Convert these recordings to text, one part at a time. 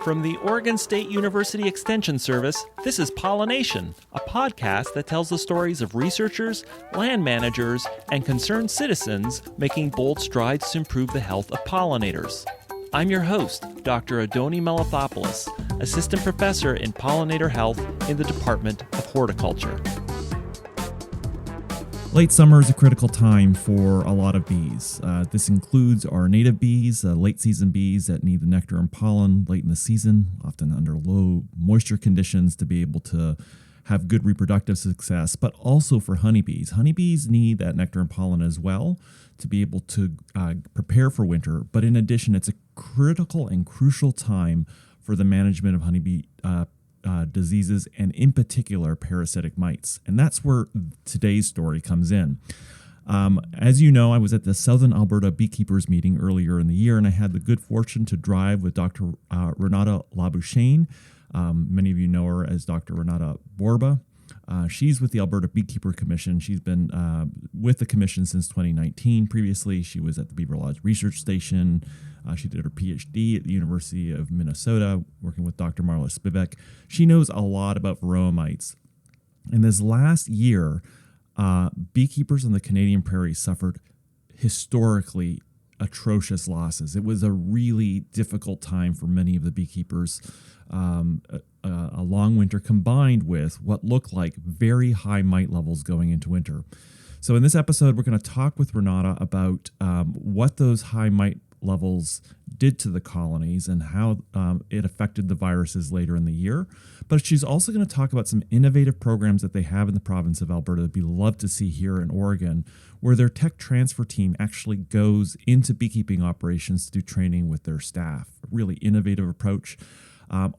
From the Oregon State University Extension Service, this is Pollination, a podcast that tells the stories of researchers, land managers, and concerned citizens making bold strides to improve the health of pollinators. I'm your host, Dr. Adoni Melathopoulos, Assistant Professor in Pollinator Health in the Department of Horticulture. Late summer is a critical time for a lot of bees. This includes our native bees, late season bees that need the nectar and pollen late in the season, often under low moisture conditions to be able to have good reproductive success, but also for honeybees. Honeybees need that nectar and pollen as well to be able to prepare for winter. But in addition, it's a critical and crucial time for the management of honeybee diseases, and in particular parasitic mites. And that's where today's story comes in. As you know, I was at the Southern Alberta Beekeepers meeting earlier in the year, and I had the good fortune to drive with Dr. Renata Labuschagne. Many of you know her as Dr. Renata Borba. She's with the Alberta Beekeeper Commission. She's been with the commission since 2019. Previously, she was at the Beaver Lodge Research Station. She did her PhD at the University of Minnesota, working with Dr. Marla Spivak. She knows a lot about varroa mites. And this last year, beekeepers on the Canadian prairie suffered historically atrocious losses. It was a really difficult time for many of the beekeepers. A long winter combined with what looked like very high mite levels going into winter. So in this episode, we're going to talk with Renata about what those high mite levels did to the colonies and how it affected the viruses later in the year. But she's also going to talk about some innovative programs that they have in the province of Alberta that we'd love to see here in Oregon, where their tech transfer team actually goes into beekeeping operations to do training with their staff. A really innovative approach.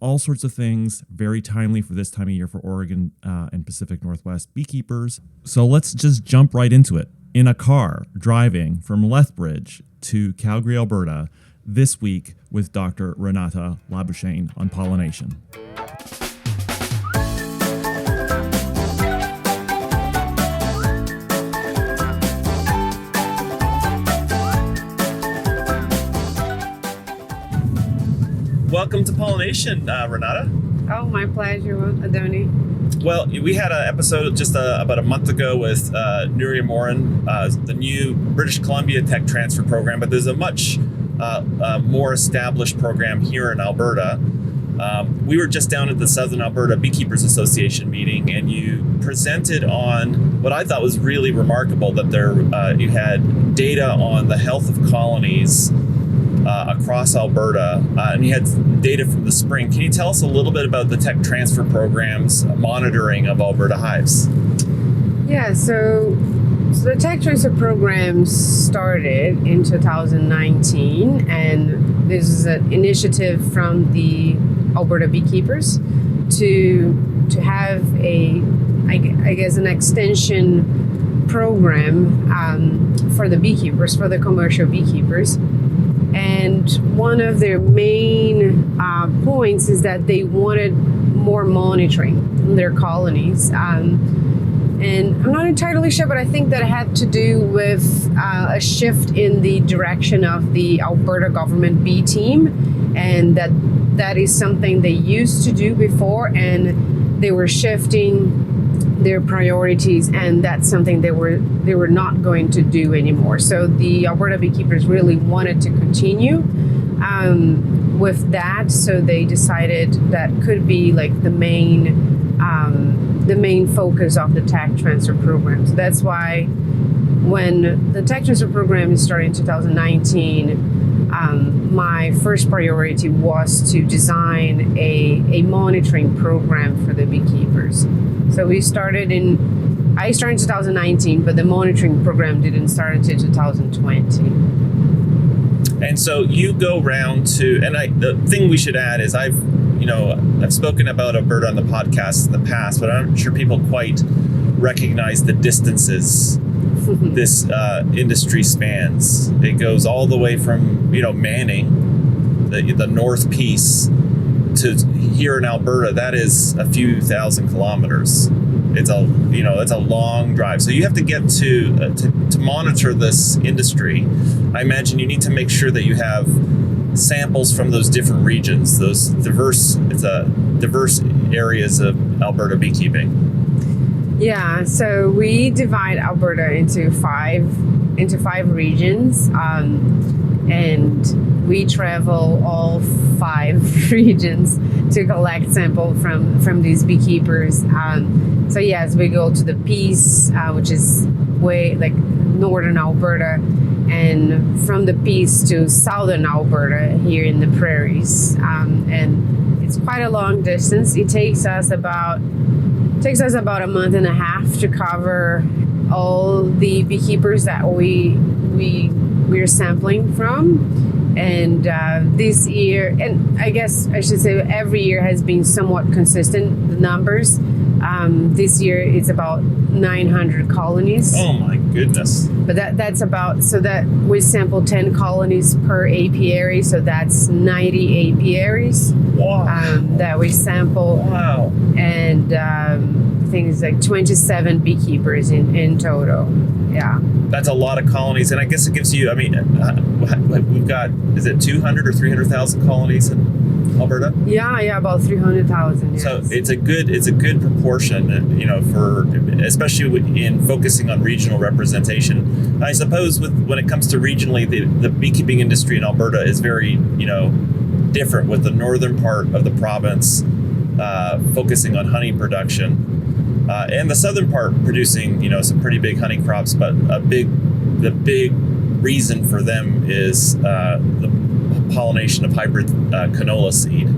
All sorts of things, very timely for this time of year for Oregon and Pacific Northwest beekeepers. So let's just jump right into it. In a car, driving from Lethbridge to Calgary, Alberta, this week with Dr. Renata Labuschagne on pollination. Welcome to Pollination, Renata. Oh, my pleasure, Adoni. Well, we had an episode just about a month ago with Nuria Morin, the new British Columbia Tech Transfer Program, but there's a much more established program here in Alberta. We were just down at the Southern Alberta Beekeepers Association meeting, and you presented on what I thought was really remarkable, that you had data on the health of colonies across Alberta, and you had data from the spring. Can you tell us a little bit about the tech transfer program's monitoring of Alberta hives? Yeah, so the tech transfer program started in 2019, and this is an initiative from the Alberta beekeepers to have an extension program for the beekeepers, for the commercial beekeepers. And one of their main points is that they wanted more monitoring in their colonies. And I'm not entirely sure, but I think that had to do with a shift in the direction of the Alberta government bee team, and that is something they used to do before, and they were shifting their priorities, and that's something they were not going to do anymore. So the Alberta beekeepers really wanted to continue with that, so they decided that could be like the main focus of the tech transfer program. So that's why when the tech transfer program started in 2019, my first priority was to design a monitoring program for the beekeepers. So I started in 2019, but the monitoring program didn't start until 2020. And so you go around to, and the thing we should add is I've spoken about Alberta on the podcast in the past, but I'm not sure people quite recognize the distances this industry spans. It goes all the way from, Manning, the North Piece, to here in Alberta. That is a few thousand kilometers. It's a long drive. So you have to get to monitor this industry. I imagine you need to make sure that you have samples from those different regions, those diverse areas of Alberta beekeeping? Yeah, so we divide Alberta into five regions, and we travel all 5 regions to collect sample from these beekeepers. So yes, we go to the Peace, which is way like northern Alberta, and from the Peace to southern Alberta here in the prairies, and it's quite a long distance. It takes us about a month and a half to cover all the beekeepers that we're sampling from. And this year, and I guess I should say every year has been somewhat consistent, the numbers. This year it's about 900 colonies. Oh my goodness. But that's about, so that we sample 10 colonies per apiary, so that's 90 apiaries. Wow. That we sample. Wow. And I think it's like 27 beekeepers in total. Yeah. That's a lot of colonies, and I guess it gives you, I mean, we've got, is it 200 or 300,000 colonies in Alberta? Yeah, about 300,000. Yes. So it's a good proportion, you know, for especially in focusing on regional representation. I suppose when it comes to regionally, the beekeeping industry in Alberta is very, you know, different, with the northern part of the province focusing on honey production. And the southern part producing, you know, some pretty big honey crops, but the big reason for them is the pollination of hybrid canola seed.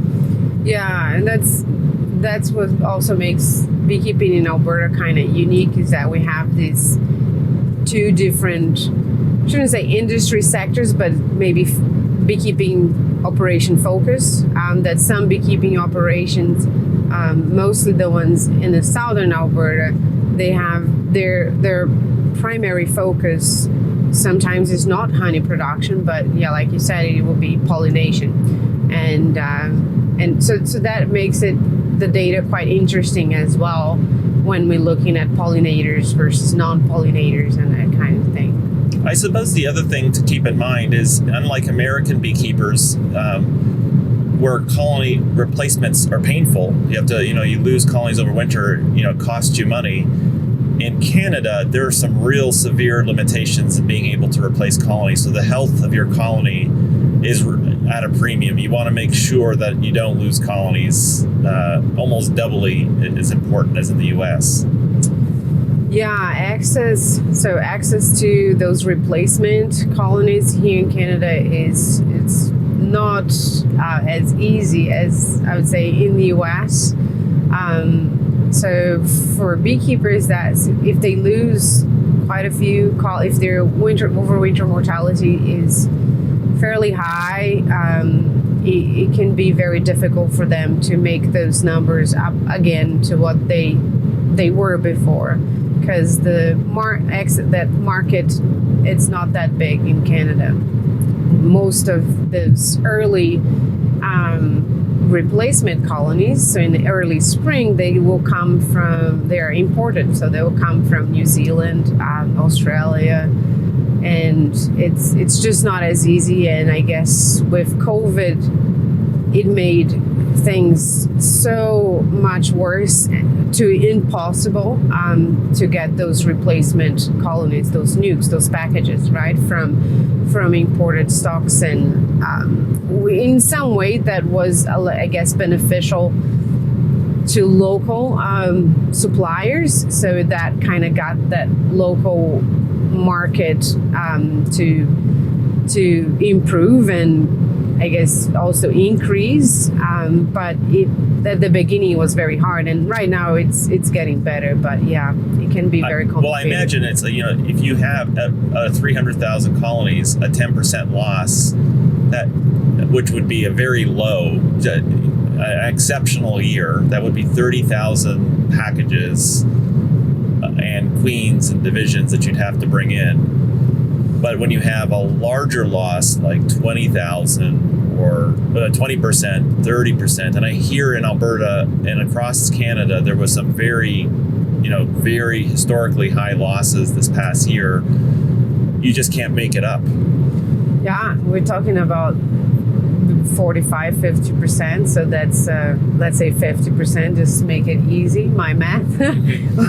Yeah, and that's what also makes beekeeping in Alberta kind of unique, is that we have these 2 different, I shouldn't say industry sectors, but maybe beekeeping operation focus. That some beekeeping operations, mostly the ones in the southern Alberta, they have their primary focus sometimes is not honey production, but yeah, like you said, it will be pollination, and so that makes the data quite interesting as well when we're looking at pollinators versus non-pollinators and that kind of thing. I suppose the other thing to keep in mind is, unlike American beekeepers, where colony replacements are painful, you have to, you know, you lose colonies over winter, you know, it costs you money. In Canada, there are some real severe limitations in being able to replace colonies. So the health of your colony is at a premium. You want to make sure that you don't lose colonies. Almost doubly as important as in the U.S. Yeah, access to those replacement colonies here in Canada it's not as easy as I would say in the U.S. So for beekeepers, that if they lose quite a few, if their overwinter mortality is fairly high, it can be very difficult for them to make those numbers up again to what they were before, because that market, it's not that big in Canada. Most of those early replacement colonies, so in the early spring, they are imported, so they will come from New Zealand, Australia, and it's just not as easy. And I guess with COVID, it made things so much worse, to impossible to get those replacement colonies, those nukes, those packages, right, from imported stocks. And in some way that was, I guess, beneficial to local suppliers, so that kind of got that local market to improve and I guess also increase, but at the beginning was very hard, and right now it's getting better. But yeah, it can be very complicated. Well, I imagine it's, you know, if you have 300,000 colonies, a 10% loss, which would be a very low, exceptional year, that would be 30,000 packages and queens and divisions that you'd have to bring in. But when you have a larger loss, like 20,000 or 20%, 30%, and I hear in Alberta and across Canada, there was some very historically high losses this past year. You just can't make it up. Yeah, we're talking about 45-50%. So that's let's say 50%, just make it easy. My math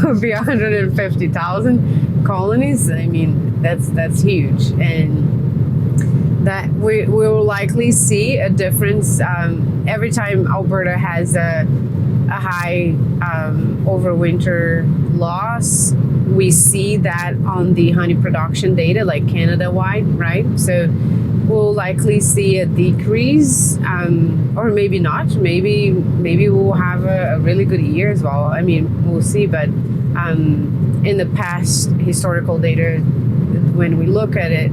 would be 150,000 colonies. I mean, that's huge, and that we will likely see a difference every time Alberta has a high overwinter loss. We see that on the honey production data, like Canada-wide, right? So we'll likely see a decrease, or maybe not. Maybe we'll have a really good year as well. I mean, we'll see. But in the past historical data, when we look at it,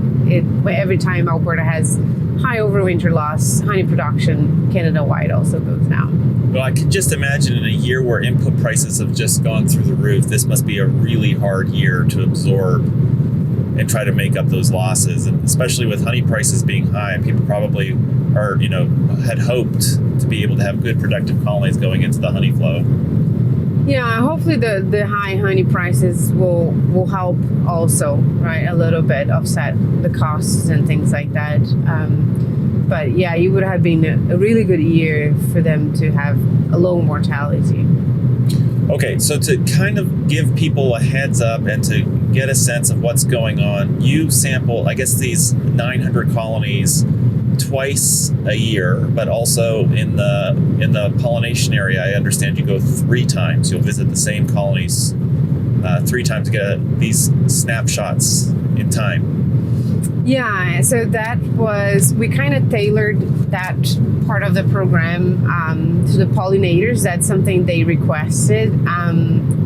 every time Alberta has high overwinter loss, honey production Canada-wide also goes down. Well, I could just imagine in a year where input prices have just gone through the roof, this must be a really hard year to absorb and try to make up those losses. And especially with honey prices being high, and people probably are, had hoped to be able to have good productive colonies going into the honey flow. Yeah, hopefully the high honey prices will help also, right? A little bit offset the costs and things like that. But yeah, it would have been a really good year for them to have a low mortality. Okay, so to kind of give people a heads up and to get a sense of what's going on, you sample, I guess, these 900 colonies twice a year, but also in the pollination area, I understand you go 3 times. You'll visit the same colonies 3 times to get these snapshots in time. Yeah, so we kind of tailored that part of the program to the pollinators. That's something they requested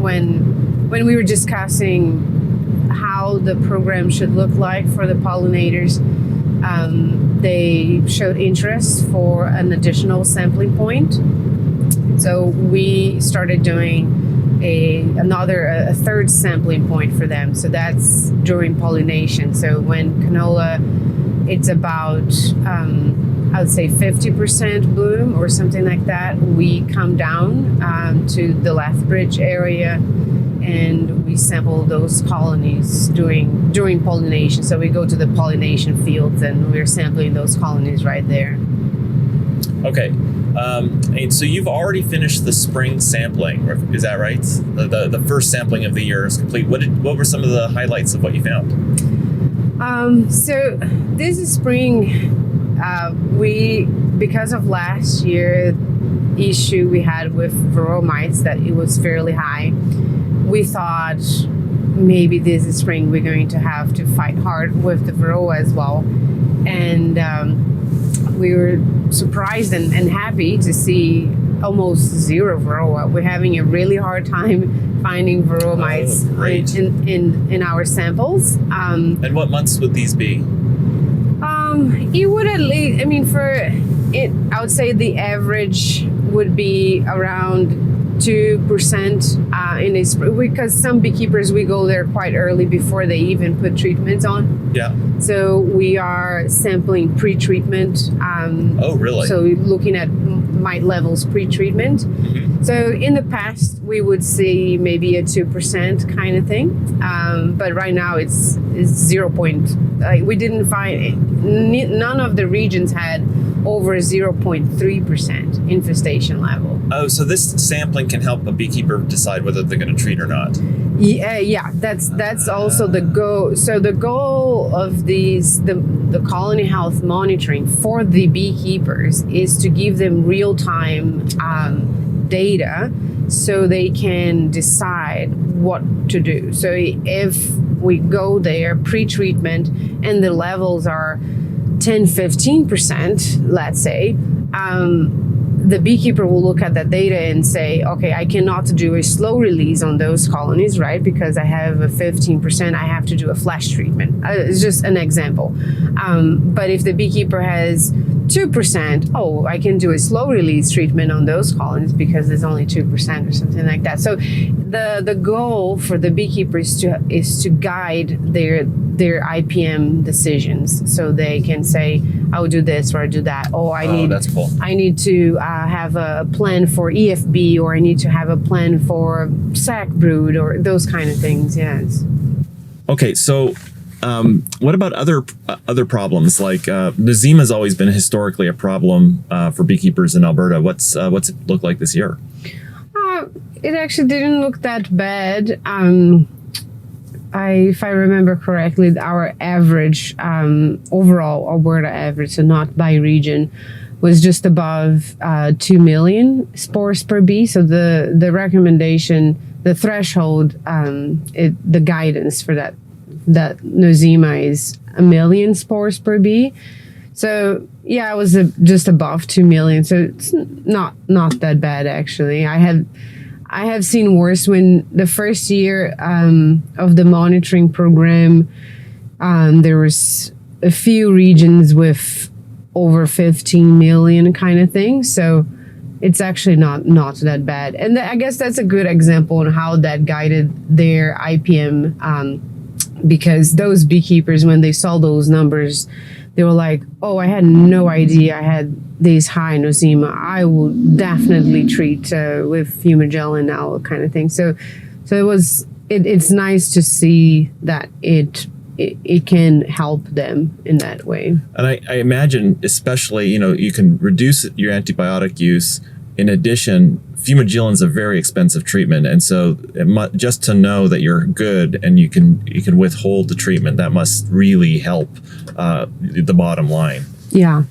when we were discussing how the program should look like for the pollinators. They showed interest for an additional sampling point. So we started doing a third sampling point for them. So that's during pollination. So when canola, it's about, I would say 50% bloom or something like that, we come down to the Lethbridge area and we sample those colonies during pollination. So we go to the pollination fields and we're sampling those colonies right there. Okay. And so you've already finished the spring sampling, is that right? The first sampling of the year is complete. What were some of the highlights of what you found? So this spring, because of last year issue we had with varroa mites, that it was fairly high, we thought maybe this spring we're going to have to fight hard with the varroa as well. And we were surprised and happy to see almost zero varroa. We're having a really hard time finding varroa mites in our samples. And what months would these be? It would at least, I mean, I would say the average would be around 2% in a spring, because some beekeepers, we go there quite early before they even put treatments on. Yeah. So we are sampling pre-treatment. Oh, really? So looking at mite levels pre-treatment. Mm-hmm. So in the past, we would see maybe a 2% kind of thing. But right now it's 0. We didn't find, none of the regions had over 0.3% infestation level. Oh, so this sampling can help a beekeeper decide whether they're going to treat or not. Yeah, that's also the goal. So the goal of the colony health monitoring for the beekeepers is to give them real-time data so they can decide what to do. So if we go there pre-treatment and the levels are 10-15%, let's say, the beekeeper will look at that data and say, okay, I cannot do a slow release on those colonies, right? Because I have a 15%, I have to do a flash treatment. It's just an example. But if the beekeeper has 2%, I can do a slow release treatment on those colonies because there's only 2% or something like that. So the goal for the beekeeper is to guide their IPM decisions, so they can say, I will do this or I do that. That's cool. I need to have a plan for EFB, or I need to have a plan for sac brood, or those kind of things. Yes. Okay, so What about other problems? Like Nosema has always been historically a problem for beekeepers in Alberta. What's it look like this year? It actually didn't look that bad. If I remember correctly, our average, overall Alberta average, so not by region, was just above 2 million spores per bee. So the recommendation, the threshold, the guidance for that Nosema is 1 million spores per bee. So yeah, it was just above 2 million. So it's not that bad actually. I have seen worse. When the first year of the monitoring program, there was a few regions with over 15 million kind of thing. So it's actually not that bad. And I guess that's a good example on how that guided their IPM, because those beekeepers, when they saw those numbers, they were like, oh, I had no idea I had these high Nosema. I will definitely treat with fumagellin now, kind of thing. So it's nice to see that it can help them in that way. And I imagine, especially, you can reduce your antibiotic use. In addition, fumagillin is a very expensive treatment, and so just to know that you're good and you can withhold the treatment, that must really help the bottom line. Yeah,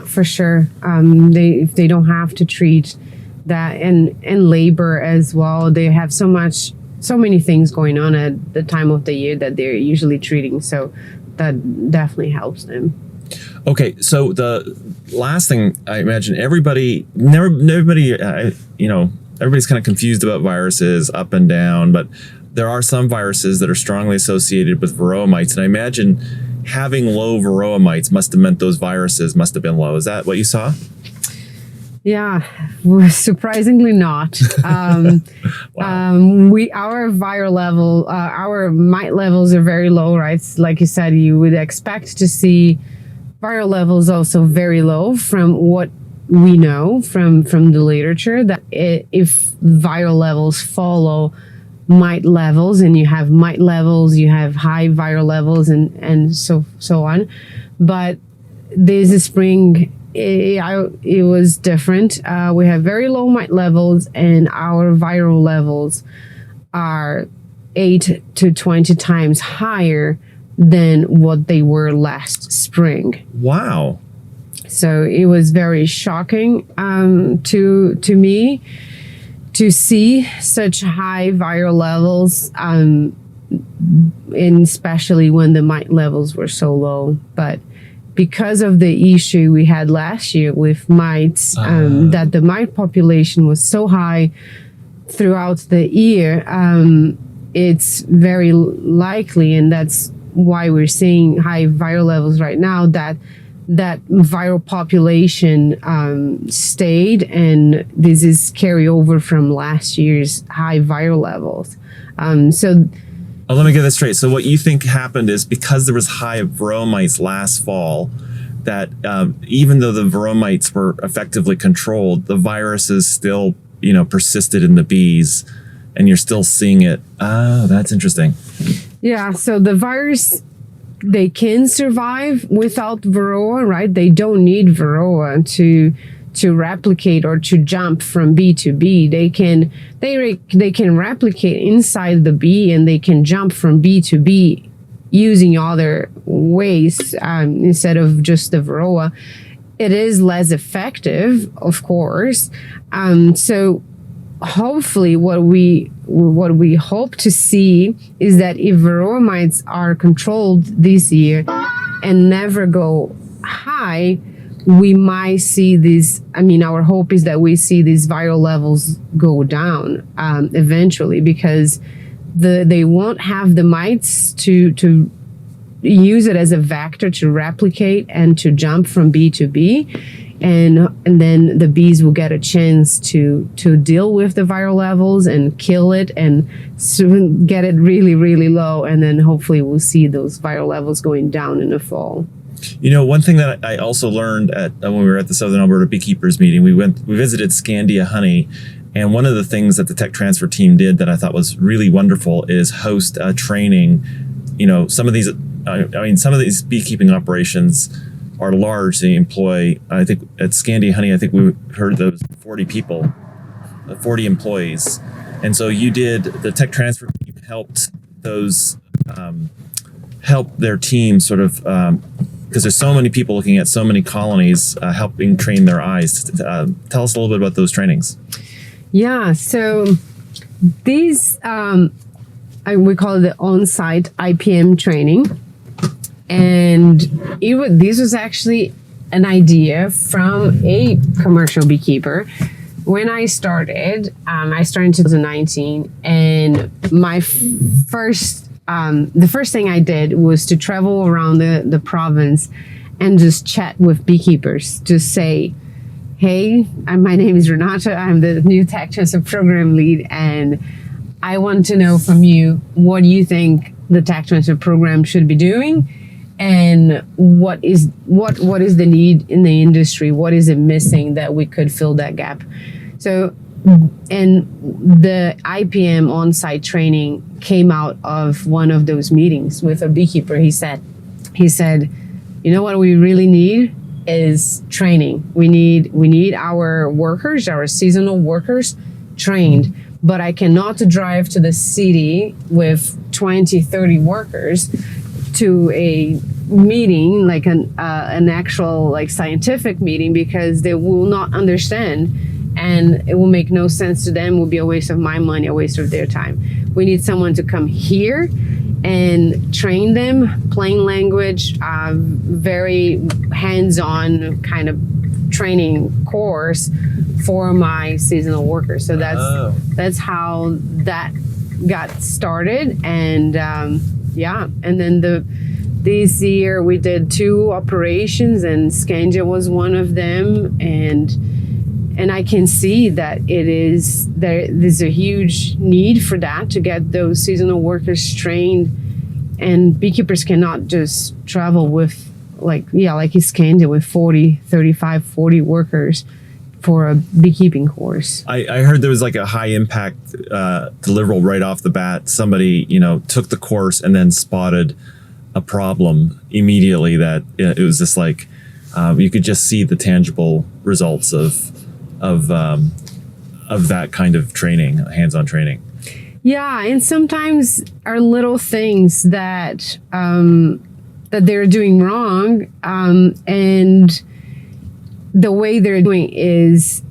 for sure. If they don't have to treat that and labor as well, they have so many things going on at the time of the year that they're usually treating. So that definitely helps them. Okay, so the last thing, I imagine everybody's kind of confused about viruses up and down, but there are some viruses that are strongly associated with varroa mites, and I imagine having low varroa mites must have meant those viruses must have been low. Is that what you saw? Yeah, surprisingly not. Wow. Our viral level, our mite levels are very low, right? Like you said, you would expect to see viral levels also very low from what we know from the literature, that if viral levels follow mite levels, and you have mite levels, you have high viral levels, and so on. But this spring, it was different. We have very low mite levels, and our viral levels are 8 to 20 times higher than what they were last spring. Wow. So it was very shocking to me to see such high viral levels, and especially when the mite levels were so low. But because of the issue we had last year with mites, that the mite population was so high throughout the year, it's very likely, and that's why we're seeing high viral levels right now, that viral population stayed, and this is carryover from last year's high viral levels. Let me get this straight. So what you think happened is, because there was high varroa mites last fall, that even though the varroa mites were effectively controlled, the viruses still, persisted in the bees, and you're still seeing it. Oh, that's interesting. Yeah, so the virus, they can survive without varroa, right? They don't need varroa to replicate or to jump from bee to bee. They can replicate inside the bee, and they can jump from bee to bee using other ways instead of just the varroa. It is less effective, of course. So hopefully what we hope to see is that if varroa mites are controlled this year and never go high, we might see these. Our hope is that we see these viral levels go down eventually, because they won't have the mites to use it as a vector to replicate and to jump from bee to bee. And then the bees will get a chance to deal with the viral levels and kill it, and soon get it really, really low. And then hopefully we'll see those viral levels going down in the fall. One thing that I also learned when we were at the Southern Alberta Beekeepers meeting, we visited Scandia Honey, and one of the things that the tech transfer team did that I thought was really wonderful is host a training some of these beekeeping operations are large. They employ, I think at Scandi Honey, I think we heard those 40 people, 40 employees. And so you did the tech transfer team helped those, help their team sort of, because there's so many people looking at so many colonies, helping train their eyes. Tell us a little bit about those trainings. Yeah, so these, we call it the on-site IPM training. And this was actually an idea from a commercial beekeeper. When I started in 2019, and my the first thing I did was to travel around the province and just chat with beekeepers to say, hey, my name is Renata. I'm the new tech transfer program lead, and I want to know from you, what do you think the tech transfer program should be doing? And what is the need in the industry? What is it missing that we could fill that gap? So, and the IPM on-site training came out of one of those meetings with a beekeeper. He said, you know what we really need is training. We need our workers, our seasonal workers, trained. But I cannot drive to the city with 20, 30 workers to a meeting, like an actual like scientific meeting, because they will not understand, and it will make no sense to them. It will be a waste of my money, a waste of their time. We need someone to come here and train them, plain language, very hands-on kind of training course for my seasonal workers. So that's how that got started. And and then this year we did 2 operations, and Scandi was one of them, and I can see that there's a huge need for that, to get those seasonal workers trained. And beekeepers cannot just travel with like Scandi with 40 workers for a beekeeping course. I heard there was like a high impact deliverable right off the bat. Somebody, took the course and then spotted a problem immediately, that it was just like, you could just see the tangible results of that kind of training, hands-on training. Yeah, and sometimes are little things that that they're doing wrong, and the way they're doing is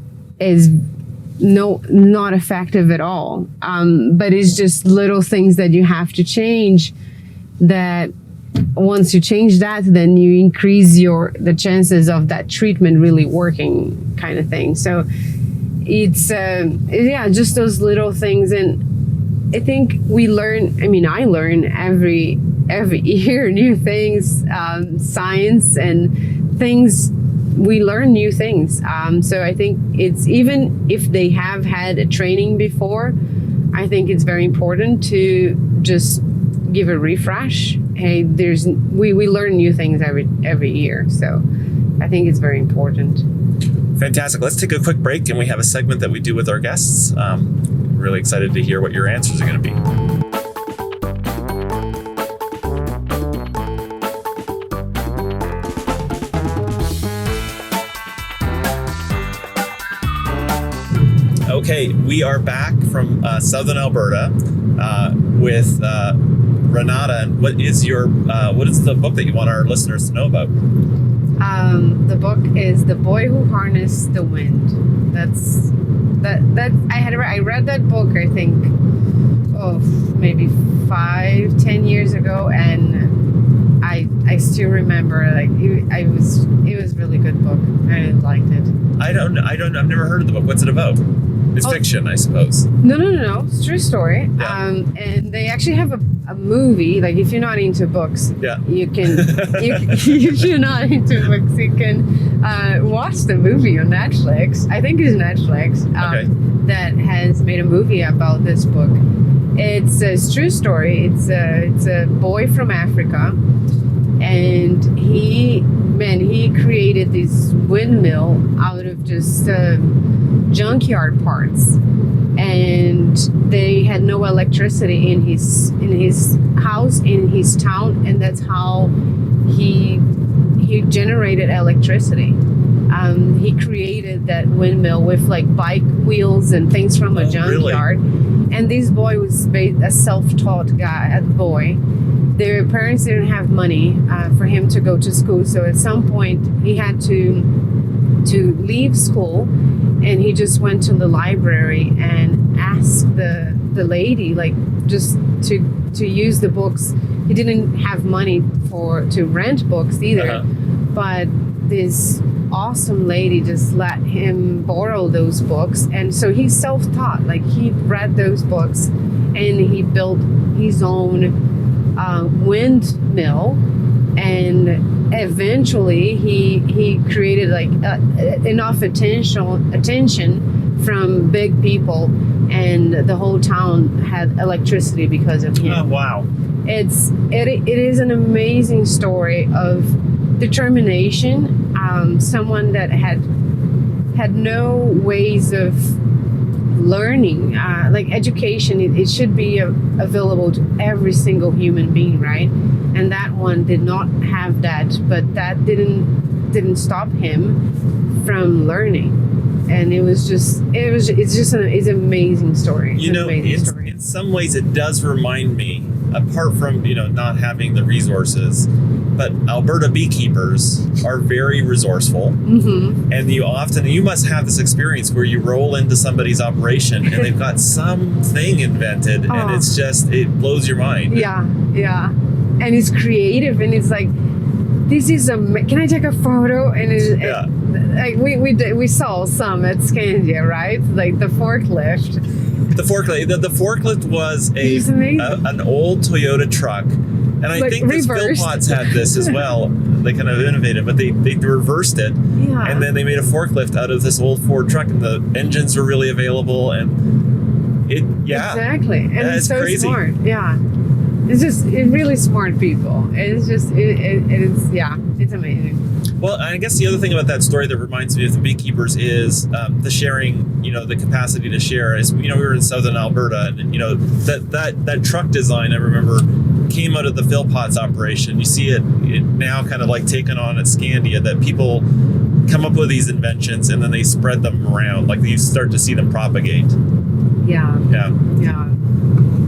not effective at all. But it's just little things that you have to change, that once you change that, then you increase the chances of that treatment really working, kind of thing. So it's just those little things. And I think I learn every year new things, science and things. We learn new things. So I think it's, even if they have had a training before, I think it's very important to just give a refresh. Hey, we learn new things every year. So I think it's very important. Fantastic. Let's take a quick break, and we have a segment that we do with our guests. Really excited to hear what your answers are going to be. Okay, we are back from southern Alberta with Renata. And what is the book that you want our listeners to know about? The book is The Boy Who Harnessed the Wind. I read that book, I think, maybe 5-10 years ago, and I still remember, like, it was really good book. I liked it. I've never heard of the book. What's it about? It's fiction, I suppose. No. It's a true story. Yeah. And they actually have a movie. Like, if you're not into books, you can. If you're not into books, you can watch the movie on Netflix. I think it's Netflix. That has made a movie about this book. It's a true story. It's a boy from Africa, and he created this windmill out of just junkyard parts, and they had no electricity in his house, in his town, and that's how he generated electricity. He created that windmill with like bike wheels and things from a junkyard. Really? And this boy was a self-taught boy. Their parents didn't have money for him to go to school, so at some point he had to leave school, and he just went to the library and asked the lady, like, just to use the books. He didn't have money to rent books either, but this awesome lady just let him borrow those books, and so he's self-taught. Like, he read those books and he built his own windmill, and eventually he created like enough attention from big people, and the whole town had electricity because of him. Oh, wow. It is an amazing story of determination. Someone that had no ways of learning, like education, it should be available to every single human being, right? And that one did not have that, but that didn't stop him from learning. And it's an amazing story. In some ways it does remind me, apart from not having the resources, but Alberta beekeepers are very resourceful. Mm-hmm. And you must have this experience where you roll into somebody's operation and they've got something invented, and it blows your mind. Yeah, and it's creative, and it's like, this is can I take a photo? And like we saw some at Scandia, right? Like the forklift. The forklift was an old Toyota truck. And I think the Philpotts had this as well. They kind of innovated, but they reversed it. Yeah. And then they made a forklift out of this old Ford truck, and the engines were really available. And exactly. And it's so crazy. Smart. Yeah. It's really smart people. It's amazing. Well, I guess the other thing about that story that reminds me of the beekeepers is the sharing, the capacity to share. Is, we were in southern Alberta, and that truck design, I remember, came out of the Philpotts operation. You see it now kind of like taken on at Scandia, that people come up with these inventions and then they spread them around. Like, you start to see them propagate. Yeah.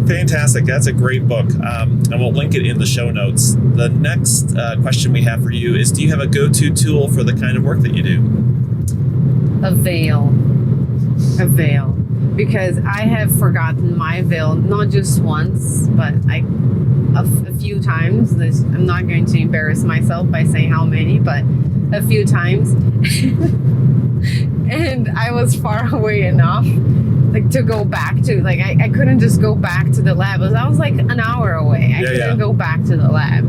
Fantastic. That's a great book. And we'll link it in the show notes. The next question we have for you is, do you have a go-to tool for the kind of work that you do? A veil. Because I have forgotten my veil, not just once, but a few times. I'm not going to embarrass myself by saying how many, but a few times. And I was far away enough, like, to go back to, like, I couldn't just go back to the lab. I was like an hour away. I couldn't go back to the lab.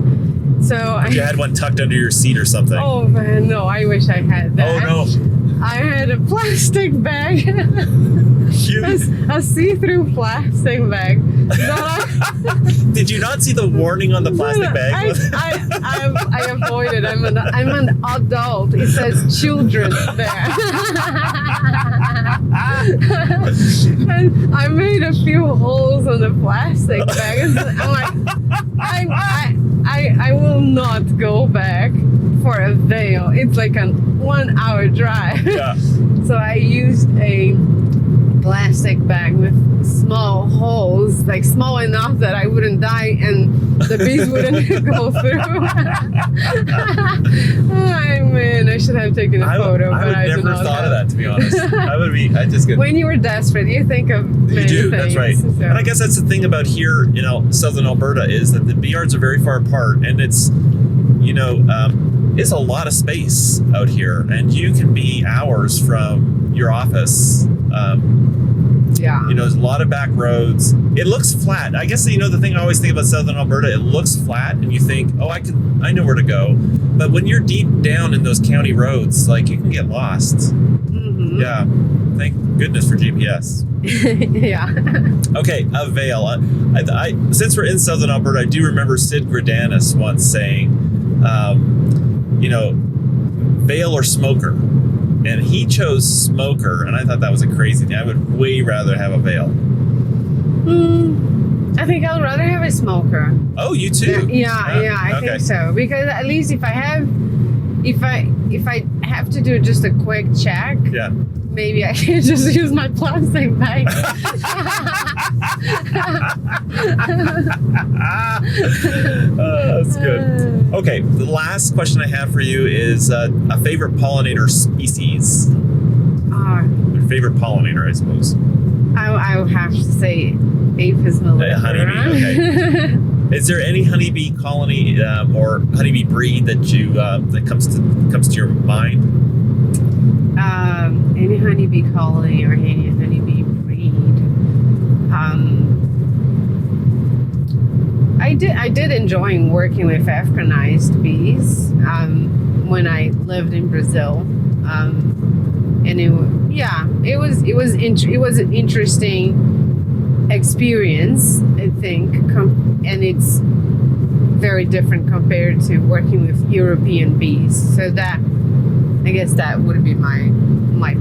So you had one tucked under your seat or something. Oh man, no, I wish I had that. Oh no. I had a plastic bag. A see-through plastic bag. Did you not see the warning on the plastic bag? I avoided. I'm an adult. It says children there. And I made a few holes on the plastic bag. I'm like, I will not go back for a veil. It's like a 1 hour drive. Yeah. So I used a plastic bag with small holes, like small enough that I wouldn't die and the bees wouldn't go through. Oh man, I should have taken a photo, but I never thought of that, to be honest. I just get. When you were desperate, you think of many things. That's right. So. And I guess that's the thing about here, southern Alberta, is that the bee yards are very far apart, and it's, it's a lot of space out here, and you can be hours from your office. There's a lot of back roads. It looks flat. I guess, the thing I always think about southern Alberta, it looks flat, and you think, I know where to go. But when you're deep down in those county roads, like, you can get lost. Mm-hmm. Yeah. Thank goodness for GPS. Yeah. Okay, a veil. Since we're in southern Alberta, I do remember Sid Gridanis once saying, veil or smoker. and he chose smoker, and I thought that was a crazy thing. I would way rather have a veil. I think I'd rather have a smoker. Oh, you too? Yeah, I think so. Because at least if I have to do just a quick check, maybe I can just use my plastic bag. That's good. Okay, the last question I have for you is a favorite pollinator species. Your favorite pollinator, I suppose. I would have to say Apis mellifera. Honeybee, okay. Is there any honeybee colony or honeybee breed that you that comes to your mind? Any honeybee colony or any honeybee breed. I did enjoy working with Africanized bees when I lived in Brazil, and it was an interesting experience, I think, and it's very different compared to working with European bees. So that, I guess, that would be my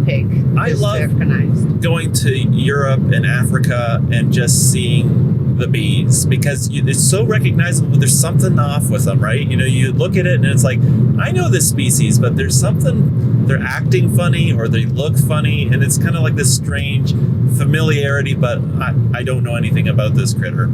pick. I love Africanized. Going to Europe and Africa and just seeing the bees, because it's so recognizable. There's something off with them, right? You know, you look at it and it's like, I know this species, but there's something, they're acting funny or they look funny, and it's kind of like this strange familiarity, but I don't know anything about this critter.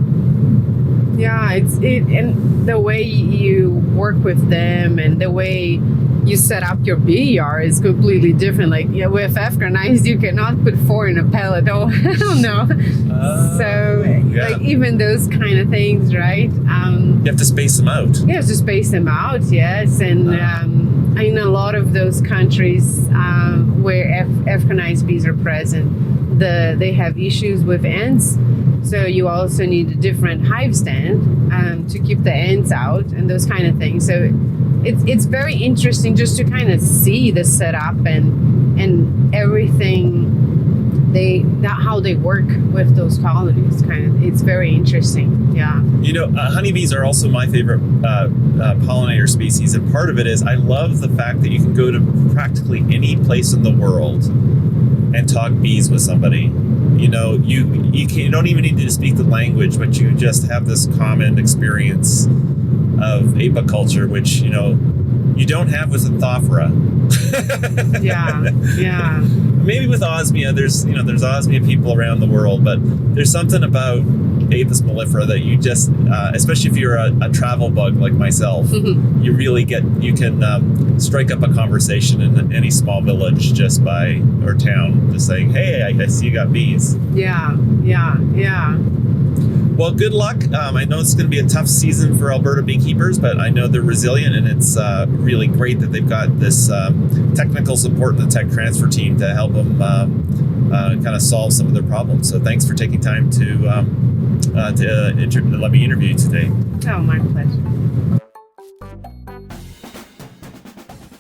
Yeah, and the way you work with them and the way you set up your bee yard is completely different. Like, with Africanized, you cannot put 4 in a pallet. Oh, hell no. Like, even those kind of things, right? You have to space them out. You have to space them out, yes. And in a lot of those countries where Africanized bees are present, they have issues with ants. So you also need a different hive stand to keep the ants out and those kind of things. So it's very interesting just to kind of see the setup and everything, how they work with those colonies. It's very interesting. Yeah. You know, honeybees are also my favorite pollinator species, and part of it is I love the fact that you can go to practically any place in the world and talk bees with somebody. You know, you don't even need to speak the language, but you just have this common experience of apiculture, which, you know, you don't have with Anthophora. Yeah. Maybe with Osmia, there's Osmia people around the world, but there's something about Apis mellifera that you just, especially if you're a travel bug like myself, you really can strike up a conversation in any small village or town, just saying, hey, I see you got bees. Yeah. Well, good luck. I know it's going to be a tough season for Alberta beekeepers, but I know they're resilient, and it's really great that they've got this technical support in the tech transfer team to help them kind of solve some of their problems. So thanks for taking time to let me interview you today. Oh, my pleasure.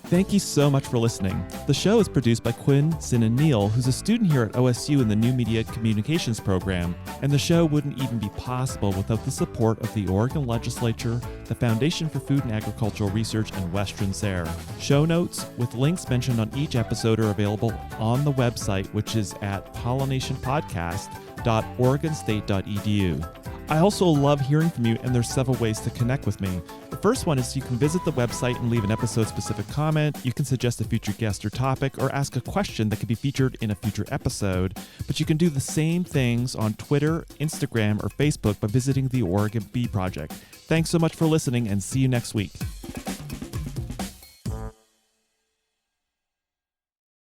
Thank you so much for listening. The show is produced by Quinn Sin and Neal, who's a student here at OSU in the New Media Communications program, and the show wouldn't even be possible without the support of the Oregon Legislature, the Foundation for Food and Agricultural Research, and Western SARE. Show notes with links mentioned on each episode are available on the website, which is at pollinationpodcast.oregonstate.edu. I also love hearing from you, and there's several ways to connect with me. The first one is you can visit the website and leave an episode-specific comment. You can suggest a future guest or topic, or ask a question that could be featured in a future episode. But you can do the same things on Twitter, Instagram, or Facebook by visiting the Oregon Bee Project. Thanks so much for listening, and see you next week.